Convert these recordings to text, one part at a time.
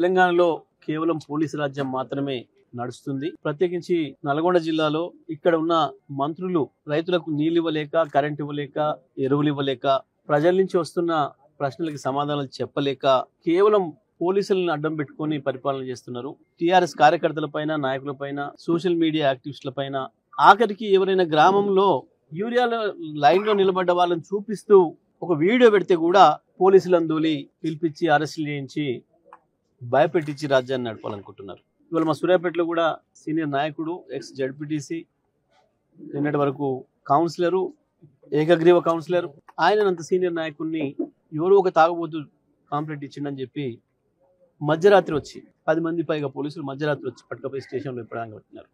తెలంగాణలో కేవలం పోలీసు రాజ్యం మాత్రమే నడుస్తుంది. ప్రత్యేకించి నల్గొండ జిల్లాలో ఇక్కడ ఉన్న మంత్రులు రైతులకు నీళ్లు ఇవ్వలేక, కరెంట్ ఇవ్వలేక, ఎరువులు ఇవ్వలేక, ప్రజల నుంచి వస్తున్న ప్రశ్నలకి సమాధానాలు చెప్పలేక కేవలం పోలీసులను అడ్డం పెట్టుకొని పరిపాలన చేస్తున్నారు. టీఆర్ఎస్ కార్యకర్తల పైన, నాయకుల పైన, సోషల్ మీడియా యాక్టివిస్టుల పైన, ఆఖరికి ఎవరైనా గ్రామంలో యూరియాలో లైన్ లో నిలబడ్డ వాళ్ళని చూపిస్తూ ఒక వీడియో పెడితే కూడా పోలీసులను దూలి పిలిపించి అరెస్టులు చేయించి భయపెట్టించి రాజ్యాన్ని నడపాలనుకుంటున్నారు. ఇవాళ మా సూర్యాపేటలో కూడా సీనియర్ నాయకుడు, ఎక్స్ జడ్పీటీసీ, నిన్నటి వరకు కౌన్సిలరు, ఏకగ్రీవ కౌన్సిలర్, ఆయనంత సీనియర్ నాయకుడిని ఎవరో ఒక తాగుబోతు కాంప్లైంట్ ఇచ్చిండని చెప్పి మధ్యరాత్రి వచ్చి 10 మంది పైగా పోలీసులు మధ్యరాత్రి వచ్చి పట్టుకపోయి స్టేషన్లో ఇప్పడానికి పెట్టినారు.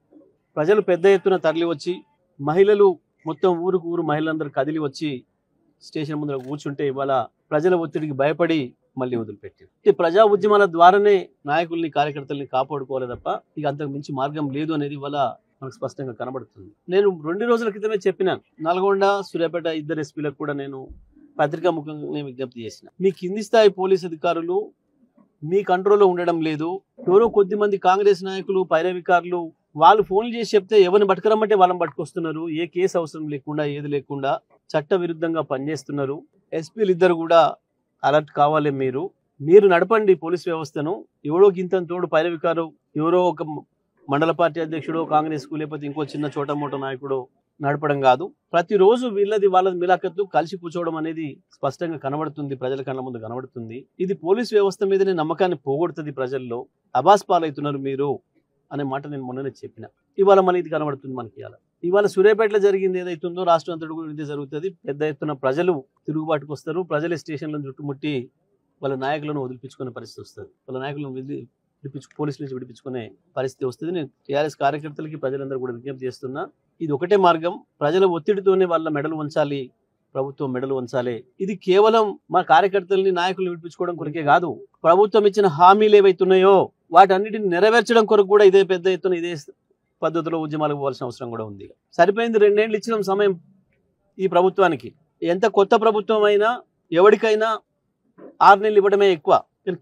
ప్రజలు పెద్ద ఎత్తున తరలి వచ్చి, మహిళలు మొత్తం ఊరు మహిళలందరూ కదిలి వచ్చి స్టేషన్ ముందర కూర్చుంటే ఇవాళ ప్రజల ఒత్తిడికి భయపడి మళ్ళీ వదిలిపెట్టారు. ప్రజా ఉద్యమాల ద్వారానే నాయకుల్ని, కార్యకర్తల్ని కాపాడుకోవాలి తప్ప ఇక అంతకు మించి మార్గం లేదు అనేది ఇవాళ మనకు స్పష్టంగా కనబడుతుంది. నేను 2 రోజుల క్రితమే చెప్పినాను, నల్గొండ, సూర్యాపేట ఇద్దరు ఎస్పీలకు కూడా నేను పత్రికా ముఖంగా విజ్ఞప్తి చేసిన. మీ కింది స్థాయి పోలీసు అధికారులు మీ కంట్రోల్లో ఉండడం లేదు. ఎవరో కొద్దిమంది కాంగ్రెస్ నాయకులు, పైరవికారులు వాళ్ళు ఫోన్లు చేసి చెప్తే ఎవరిని పట్టుకురమ్మంటే వాళ్ళని పట్టుకొస్తున్నారు. ఏ కేసు అవసరం లేకుండా, ఏది లేకుండా చట్ట విరుద్ధంగా పనిచేస్తున్నారు. ఎస్పీలు ఇద్దరు కూడా అలర్ట్ కావాలి. మీరు నడపండి పోలీస్ వ్యవస్థను. ఎవరో గింతని తోడు పైరవికారు, ఎవరో ఒక మండల పార్టీ అధ్యక్షుడు కాంగ్రెస్ కు, లేకపోతే ఇంకో చిన్న చోట మోట నాయకుడు నడపడం కాదు. ప్రతిరోజు వాళ్ళది మిలాఖత్తు కలిసి కూర్చోవడం అనేది స్పష్టంగా కనబడుతుంది, ప్రజల కళ్ళ ముందు కనబడుతుంది. ఇది పోలీస్ వ్యవస్థ మీదనే నమ్మకాన్ని పోగొడుతుంది. ప్రజల్లో అబాస్ పాలవుతున్నారు మీరు అనే మాట నేను మొన్ననే చెప్పిన. ఇవాళ మళ్ళీ ఇది కనబడుతుంది మనకి. ఇవాళ సూర్యాపేటలో జరిగింది ఏదైతుందో రాష్ట్రం అంతటి కూడా ఇదే జరుగుతుంది. పెద్ద ఎత్తున ప్రజలు తిరుగుబాటుకు వస్తారు. ప్రజలే స్టేషన్లను చుట్టుముట్టి వాళ్ళ నాయకులను వదిలిపించుకునే పరిస్థితి వస్తుంది. వాళ్ళ నాయకులను పోలీసుల నుంచి విడిపించుకునే పరిస్థితి వస్తుంది. నేను టీఆర్ఎస్ కార్యకర్తలకి, ప్రజలందరూ కూడా విజ్ఞప్తి చేస్తున్నా, ఇది ఒకటే మార్గం. ప్రజల ఒత్తిడితోనే వాళ్ళ మెడలు వంచాలి, ప్రభుత్వం మెడలు వంచాలి. ఇది కేవలం మా కార్యకర్తల్ని, నాయకులను విడిపించుకోవడం కొరకే కాదు. ప్రభుత్వం ఇచ్చిన హామీలు ఏవైతున్నాయో వాటన్నిటిని నెరవేర్చడం కొరకు కూడా ఇదే పెద్ద ఎత్తున ఇదే పద్ధతిలో ఉద్యమాలకు పోవాల్సిన అవసరం కూడా ఉంది. సరిపోయింది, 2 ఏళ్ళు ఇచ్చిన సమయం ఈ ప్రభుత్వానికి. ఎంత కొత్త ప్రభుత్వం అయినా ఎవరికైనా 6 నెలలు ఇవ్వడమే ఎక్కువ.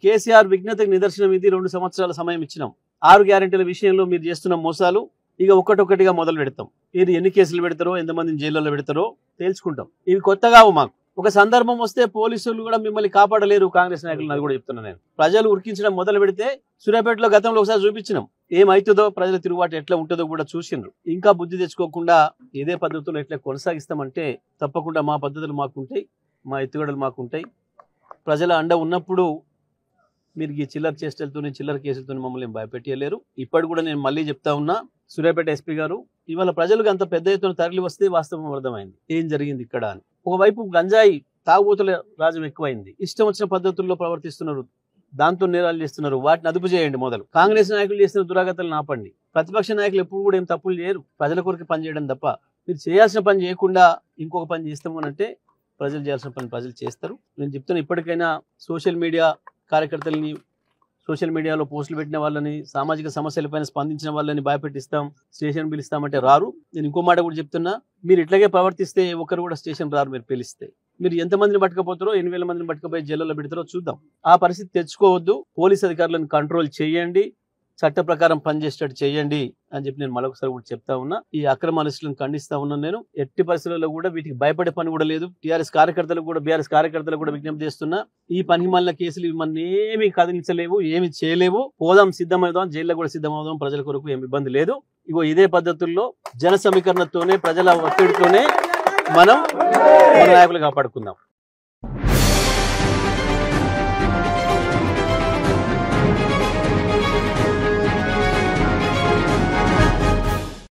కేసీఆర్ విజ్ఞతకు నిదర్శనం ఇది. 2 సంవత్సరాల సమయం ఇచ్చినాం. 6 గ్యారెంటీల విషయంలో మీరు చేస్తున్న మోసాలు ఇక ఒక్కటొక్కటిగా మొదలు పెడతాం. ఇది ఎన్ని కేసులు పెడతారో, ఎంతమందిని జైల్లో పెడతారో తేల్చుకుంటాం. ఇవి కొత్తగావు మాకు. ఒక సందర్భం వస్తే పోలీసులు కూడా మిమ్మల్ని కాపాడలేరు కాంగ్రెస్ నాయకులు. అది కూడా చెప్తున్నాను నేను. ప్రజలు ఉరికించడం మొదలు పెడితే సూర్యాపేటలో గతంలో ఒకసారి చూపించినాం. ఏమవుతుందో, ప్రజల తిరుగుబాటు ఎట్లా ఉంటుందో కూడా చూసిండ్రు. ఇంకా బుద్ధి తెచ్చుకోకుండా ఇదే పద్ధతుల్లో ఎట్లా కొనసాగిస్తామంటే తప్పకుండా మా పద్ధతులు మాకుంటాయి, మా ఎత్తుగడలు మాకుంటాయి. ప్రజల అండ ఉన్నప్పుడు మీరు ఈ చిల్లర చేష్టలతో, చిల్లర కేసులతో మమ్మల్ని భయపెట్టలేరు. ఇప్పటి కూడా నేను మళ్ళీ చెప్తా ఉన్నా, సూర్యాపేట ఎస్పీ గారు, ఇవాళ ప్రజలకు అంత పెద్ద ఎత్తున తరలి వస్తే వాస్తవం అర్థమైంది ఏం జరిగింది ఇక్కడ అని. ఒకవైపు గంజాయి తాగుబోతుల రాజ్యం ఎక్కువైంది. ఇష్టం వచ్చిన పద్ధతుల్లో ప్రవర్తిస్తున్నారు, దాంతో నేరాలు చేస్తున్నారు. వాటిని అదుపు చేయండి. మొదలు కాంగ్రెస్ నాయకులు చేస్తున్న దురాగతాలను ఆపండి. ప్రతిపక్ష నాయకులు ఎప్పుడు కూడా ఏం తప్పులు చేయరు, ప్రజల కొరకు పని చేయడం తప్ప. మీరు చేయాల్సిన పని చేయకుండా ఇంకొక పని చేస్తాము అంటే ప్రజలు చేయాల్సిన పని ప్రజలు చేస్తారు. నేను చెప్తున్నా, ఇప్పటికైనా సోషల్ మీడియా కార్యకర్తలని, సోషల్ మీడియాలో పోస్టులు పెట్టిన వాళ్ళని, సామాజిక సమస్యలపైన స్పందించిన వాళ్ళని భయపెట్టిస్తాం, స్టేషన్ పిలుస్తామంటే రారు. నేను ఇంకో మాట కూడా చెప్తున్నా, మీరు ఇట్లాగే ప్రవర్తిస్తే ఒకరు కూడా స్టేషన్ రారు. మీరు పిలిస్తే మీరు ఎంతమందిని పట్టుకపోతారో, 8,000 మందిని పట్టుకపోయి జైల్లో పెడతారో చూద్దాం. ఆ పరిస్థితి తెచ్చుకోవద్దు. పోలీస్ అధికారులను కంట్రోల్ చేయండి, చట్ట ప్రకారం పనిచేసేటట్టు చేయండి అని చెప్పి నేను మరొకసారి కూడా చెప్తా ఉన్నా. ఈ అక్రమ అరెస్టులను ఖండిస్తా ఉన్నాను. నేను ఎట్టి పరిస్థితుల్లో కూడా వీటికి భయపడే పని కూడా లేదు. టీఆర్ఎస్ కార్యకర్తలకు కూడా, బీఆర్ఎస్ కార్యకర్తలకు కూడా విజ్ఞప్తి చేస్తున్నా, ఈ పని మాలిన కేసులు మన ఏమీ కదిలించలేవు, ఏమి చేయలేవు. పోదాం, సిద్ధమవుదాం, జైల్లో కూడా సిద్ధమవుదాం. ప్రజల కొరకు ఏమి ఇబ్బంది లేదు. ఇగో ఇదే పద్ధతుల్లో జన సమీకరణతోనే, ప్రజల ఒత్తిడితోనే మనం మన నాయకులు కాపాడుకుందాం.